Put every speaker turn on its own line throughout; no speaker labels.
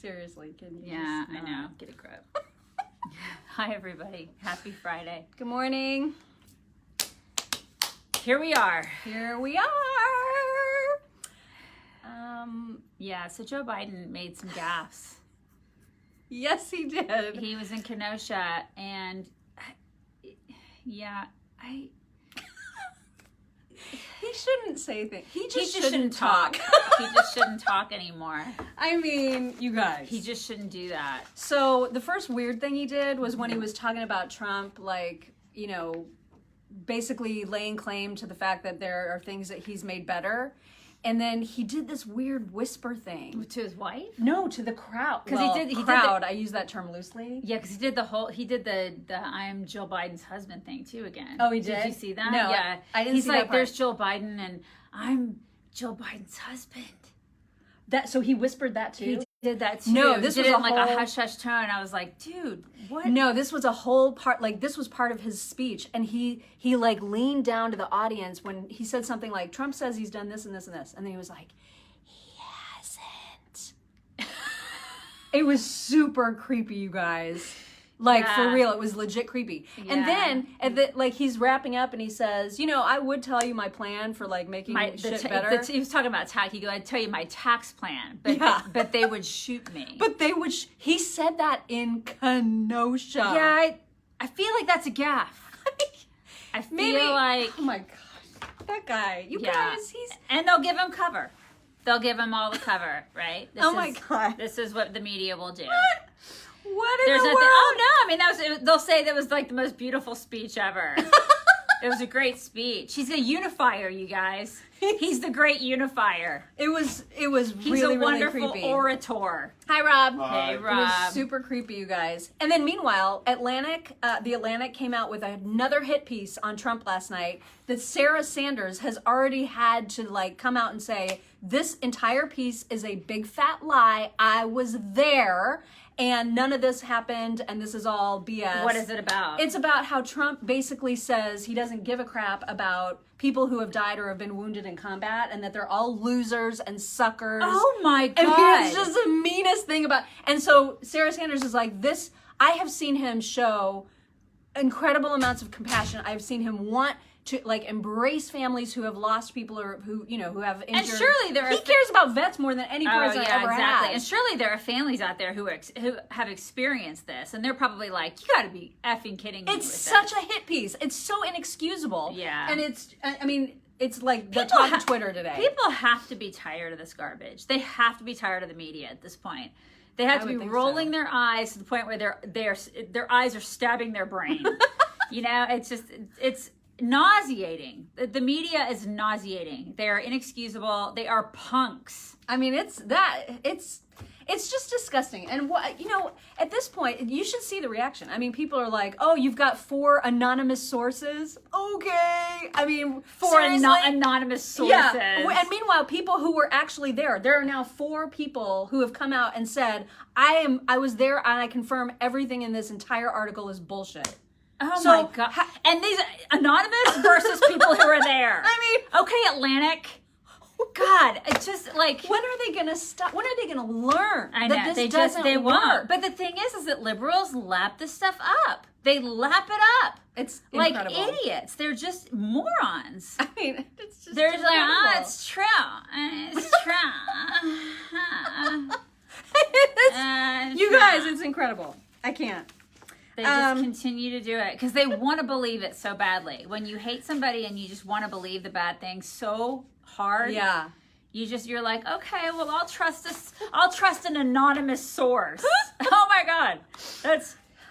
Seriously, can you
Yeah,
just
I know. Get a grip. Hi, everybody. Happy Friday.
Good morning.
Here we are.
Here we are.
Yeah, so Joe Biden made some gaffes.
Yes, he did.
He was in Kenosha, and
He shouldn't say things. He just
shouldn't talk. He just shouldn't talk anymore.
I mean, you guys.
He just shouldn't do that.
So the first weird thing he did was when he was talking about Trump, like, you know, basically laying claim to the fact that there are things that he's made better. And then he did this weird whisper thing.
To his wife?
No, to the crowd.
Because
well,
he did
crowd. I use that term loosely.
Yeah, because he did the I am Joe Biden's husband thing too again.
Oh, he did?
Did you see that?
No,
yeah.
I didn't
He's
see
like,
that part.
there's Joe Biden and I'm Joe Biden's husband.
So he whispered that too?
He did that too.
No, this
he
was
did it
a
in like a
whole-
hush-hush tone. I was like, dude, what?
No, this was a whole part, like this was part of his speech. And he like leaned down to the audience when he said something like, Trump says he's done this and this and this. And then he was like, he hasn't. It was super creepy, you guys. Like, for real, it was legit creepy.
Yeah.
And then, like, he's wrapping up and he says, you know, I would tell you my plan for, like, making shit better.
He was talking about tax. He go, I'd tell you my tax plan, but
Yeah.
but they would shoot me.
But they would, he said that in Kenosha.
Yeah, I feel like that's a gaffe. I feel
Maybe,
like,
oh my God, that guy, you
yeah.
guys, he's,
And they'll give him cover. They'll give him all the cover, right?
Oh my God.
This is what the media will do.
what in
There's
the
nothing.
world?
Oh no! I mean, they'll say that was like the most beautiful speech ever. It was a great speech. He's a unifier, you guys. He's the great unifier.
It was
He's
really,
a wonderful
really creepy.
orator.
Hi, Rob.
Hey,
It
Rob.
was super creepy, you guys. And then meanwhile, the Atlantic came out with another hit piece on Trump last night that Sarah Sanders has already had to like come out and say, this entire piece is a big fat lie. I was there and none of this happened and this is all BS.
What is it about?
It's about how Trump basically says he doesn't give a crap about people who have died or have been wounded in combat and that they're all losers and suckers.
Oh my God.
And it's just the meanest thing about, and so Sarah Sanders is like, this, I have seen him show incredible amounts of compassion. I've seen him want to like embrace families who have lost people or who, you know, who have injured.
And surely there are
he cares about vets more than any person ever
exactly. And
has.
surely there are families out there who have experienced this, and they're probably like, "You got to be effing kidding me!"
It's
with
such
this.
a hit piece. It's so inexcusable.
Yeah.
And it's, I mean, it's like the
People
talk
ha-
of Twitter today.
People have to be tired of this garbage. They have to be tired of the media at this point. They have
I
to be
would think
rolling
so.
their eyes to the point where their eyes are stabbing their brain. You know, it's nauseating. The media is nauseating. They are inexcusable. They are punks.
I mean, it's just disgusting. And what, you know, at this point, you should see the reaction. I mean, people are like, "Oh, you've got 4 anonymous sources." Okay. I mean,
For
seriously?
anonymous sources.
Yeah. And meanwhile, people who were actually there, there are now 4 people who have come out and said, I was there and I confirm everything in this entire article is bullshit."
Oh
So,
my God. And these anonymous versus people who are there.
I mean,
okay, Atlantic. God, it's just like,
when are they going to stop? When are they going to learn
I know,
that this
they
doesn't
they
work?
won't. But the thing is that liberals lap this stuff up. They lap it up.
It's
Like
incredible.
idiots. They're just morons.
I mean, it's just
They're just like,
incredible.
it's true. It's true.
You guys, it's incredible. I can't.
They just continue to do it because they want to believe it so badly. When you hate somebody and you just want to believe the bad thing so hard,
Yeah.
you're like, okay, well, I'll trust an anonymous source. Oh my God,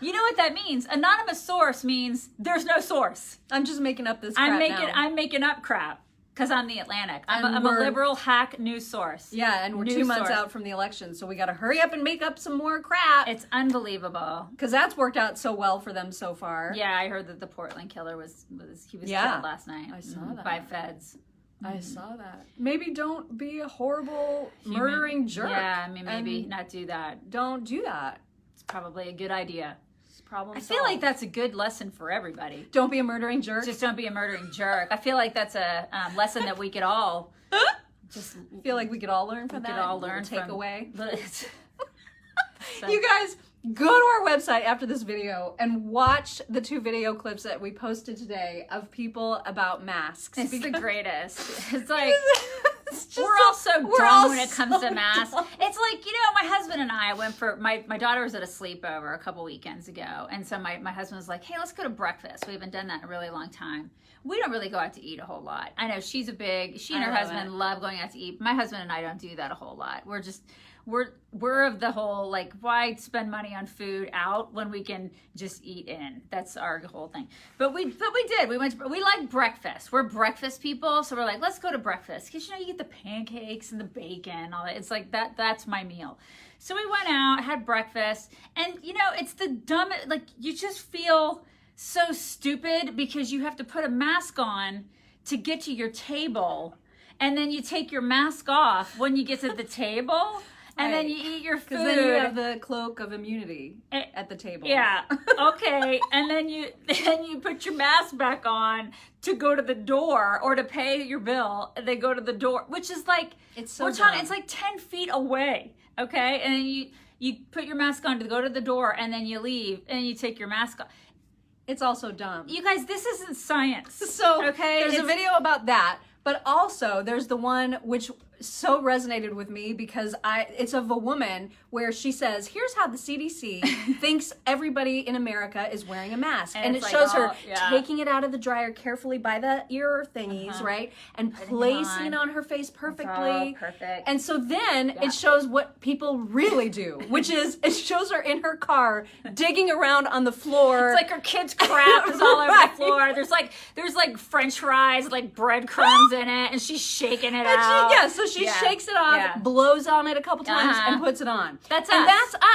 you know what that means? Anonymous source means there's no source.
I'm just making up this crap
I'm making up crap because I'm the Atlantic. I'm
And
a
we're-
liberal hack news source.
Yeah, and we're
News
2 months
source.
out from the election, so we got to hurry up and make up some more crap.
It's unbelievable.
Because that's worked out so well for them so far.
Yeah, I heard that the Portland killer was
Yeah.
killed last night.
I saw that.
By feds.
I saw that. Maybe don't be a horrible, murdering jerk.
Yeah, I mean, maybe
And
not do that.
don't do that.
It's probably a good idea.
Problem
I feel
solved.
like that's a good lesson for everybody.
Don't be a murdering jerk.
Just don't be a murdering jerk. I feel like that's a lesson that we could all just
feel like we could all learn from
we
that.
could all learn
take
from.
away.
So.
You guys, go to our website after this video and watch the 2 video clips that we posted today of people about masks.
It's the greatest. It's like,
it's
we're all so dumb when it comes
so
to masks.
dumb.
It's like, my husband and I went for, my daughter was at a sleepover a couple weekends ago. And so my husband was like, hey, let's go to breakfast. We haven't done that in a really long time. We don't really go out to eat a whole lot. I know she and her husband love going out to eat. My husband and I don't do that a whole lot. We're of the whole, like, why spend money on food out when we can just eat in? That's our whole thing. But we did. We like breakfast. We're breakfast people, so we're like, let's go to breakfast. Because, you get the pancakes and the bacon and all that. It's like, that's my meal. So we went out, had breakfast, and, it's the dumbest, like, you just feel so stupid because you have to put a mask on to get to your table, and then you take your mask off when you get to the table. And then you eat your food.
Because then you have the cloak of immunity at the table.
Yeah. Okay. And then you put your mask back on to go to the door or to pay your bill. They go to the door, which is like, it's like 10 feet away. Okay. And then you put your mask on to go to the door, and then you leave and you take your mask off.
It's also dumb.
You guys, this isn't science.
So
okay,
there's a video about that. But also, there's the one which so resonated with me because it's of a woman where she says, here's how the CDC thinks everybody in America is wearing a mask. And it shows her taking it out of the dryer carefully by the ear thingies, right? And placing it on her face perfectly.
Perfect.
And so then it shows what people really do, which is it shows her in her car digging around on the floor.
It's like her kid's crap is all over the floor. There's like French fries, like breadcrumbs in it, and she's shaking it out.
So she shakes it off, blows on it a couple times, and puts it on.
That's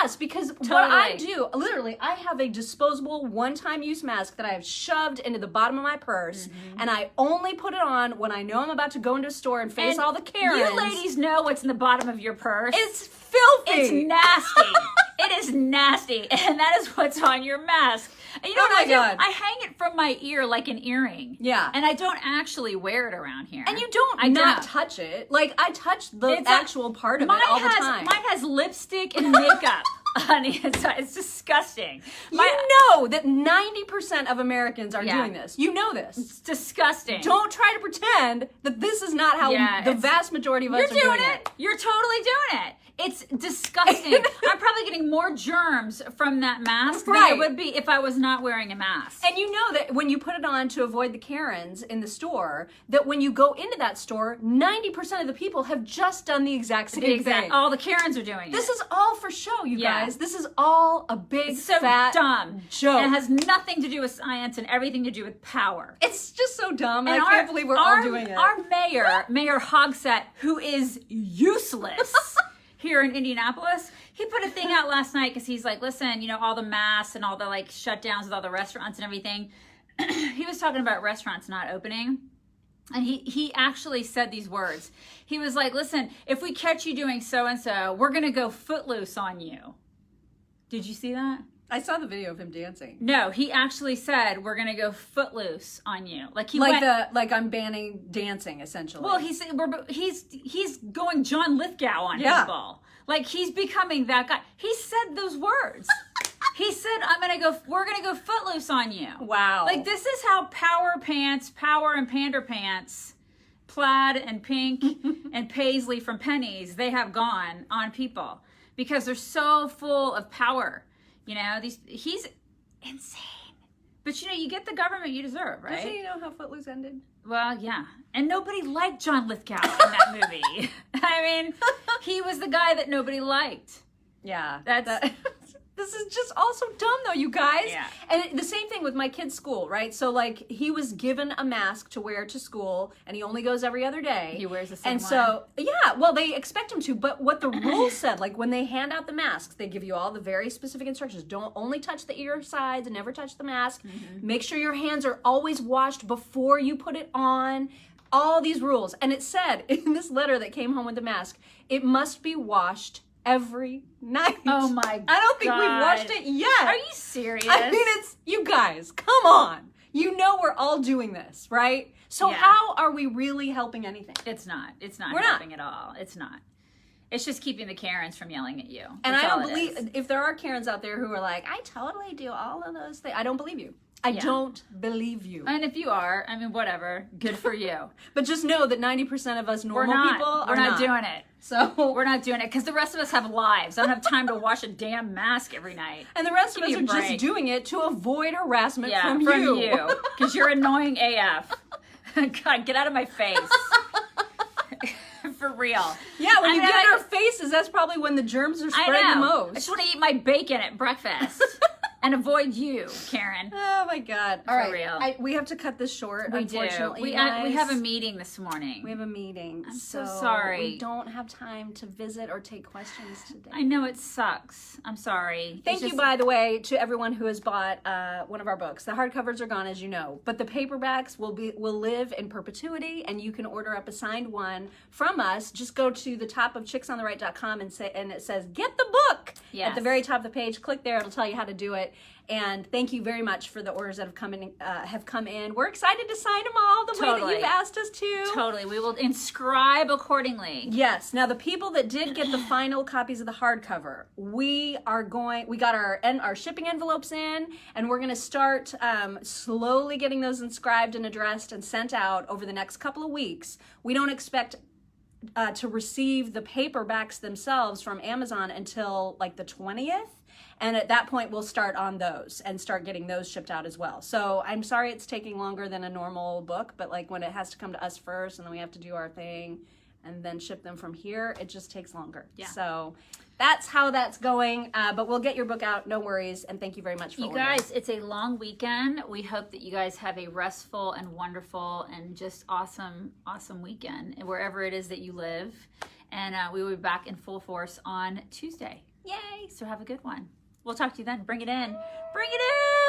us because what I do, literally, I have a disposable one-time use mask that I have shoved into the bottom of my purse, and I only put it on when I know I'm about to go into a store and face all the Karens.
You ladies know what's in the bottom of your purse.
It's filthy.
It's nasty. It is nasty, and that is what's on your mask. And you know what I do? I hang it from my ear like an earring.
Yeah.
And I don't actually wear it around here.
And you don't touch it. Like, I touch the actual part of it all the time.
Mine has lipstick and makeup on the inside. It's disgusting.
You know that 90% of Americans are doing this. You know this.
It's disgusting.
Don't try to pretend that this is not how the vast majority of us are doing it.
You're totally doing it. It's disgusting. I'm probably getting more germs from that mask than it would be if I was not wearing a mask.
And you know that when you put it on to avoid the Karens in the store, that when you go into that store, 90% of the people have just done the exact same thing.
All the Karens are doing it.
This is all for show, you guys. This is all a big, fat
dumb
joke.
And it has nothing to do with science and everything to do with power.
It's just so dumb. And I can't believe we're all doing it.
Our Mayor Hogsett, who is useless here in Indianapolis, he put a thing out last night because he's like, listen, all the masks and all the like shutdowns with all the restaurants and everything. He was talking about restaurants not opening. And he actually said these words. He was like, listen, if we catch you doing so-and-so, we're going to go footloose on you. Did you see that?
I saw the video of him dancing.
No, he actually said we're gonna go footloose on you. Like
I'm banning dancing essentially.
Well, he's going John Lithgow on people. Like he's becoming that guy. He said those words. He said we're gonna go footloose on you.
Wow.
Like this is how power and pander pants, plaid and pink and paisley from Pennies, they have gone on people because they're so full of power. He's insane. But you get the government you deserve, right?
Doesn't he know how Footloose ended?
Well, yeah. And nobody liked John Lithgow in that movie. I mean, he was the guy that nobody liked.
Yeah. This is just also dumb though, you guys.
Yeah.
And the same thing with my kid's school, right? So like he was given a mask to wear to school and he only goes every other day.
He wears the same one.
And so, well, they expect him to, but what the rules said, like when they hand out the masks, they give you all the very specific instructions. Don't only touch the ear sides and never touch the mask. Mm-hmm. Make sure your hands are always washed before you put it on. All these rules. And it said in this letter that came home with the mask, it must be washed every night.
Oh my God.
I don't think we've watched it yet.
Are you serious?
I mean, it's, you guys, come on. You know we're all doing this, right? So how are we really helping anything?
It's not. It's not
We're
helping at all. It's not. It's just keeping the Karens from yelling at you.
And
That's
I don't
all it is.
believe, if there are Karens out there who are like, I totally do all of those things, I don't believe you. I don't believe you.
And if you are, I mean, whatever. Good for you.
But just know that 90% of us normal people are
not doing it.
So
We're not doing it because the rest of us have lives. I don't have time to wash a damn mask every night.
and the rest of
Give
us
me
are
a
just
break.
doing it to avoid harassment
Yeah,
from you.
because you're annoying AF. God, get out of my face. For real.
Yeah, when
I
you
mean,
get in our faces, that's probably when the germs are spreading the most.
I just want to eat my bacon at breakfast and avoid you, Karen.
Oh my God! All right,
real.
we have to cut this short.
We do.
Unfortunately,
We
guys.
have a meeting this morning.
We have a meeting.
I'm so sorry.
We don't have time to visit or take questions today.
I know it sucks. I'm sorry.
Thank you, by the way, to everyone who has bought one of our books. The hardcovers are gone, as you know, but the paperbacks will live in perpetuity, and you can order up a signed one from us. Just go to the top of chicksontheright.com and it says "Get the book" at the very top of the page. Click there; it'll tell you how to do it. And thank you very much for the orders that have come in. We're excited to sign them all the way that you've asked us to.
Totally. We will inscribe accordingly.
Yes. Now, the people that did get the final copies of the hardcover, we got our shipping envelopes in, and we're going to start slowly getting those inscribed and addressed and sent out over the next couple of weeks. We don't expect to receive the paperbacks themselves from Amazon until like the 20th. And at that point, we'll start on those and start getting those shipped out as well. So I'm sorry it's taking longer than a normal book, but like when it has to come to us first and then we have to do our thing and then ship them from here, it just takes longer. Yeah. So that's how that's going. But we'll get your book out, no worries. And thank you very much for ordering.
Guys, it's a long weekend. We hope that you guys have a restful and wonderful and just awesome, awesome weekend wherever it is that you live. And we will be back in full force on Tuesday. Yay! So have a good one. We'll talk to you then. Bring it in. Bring it in!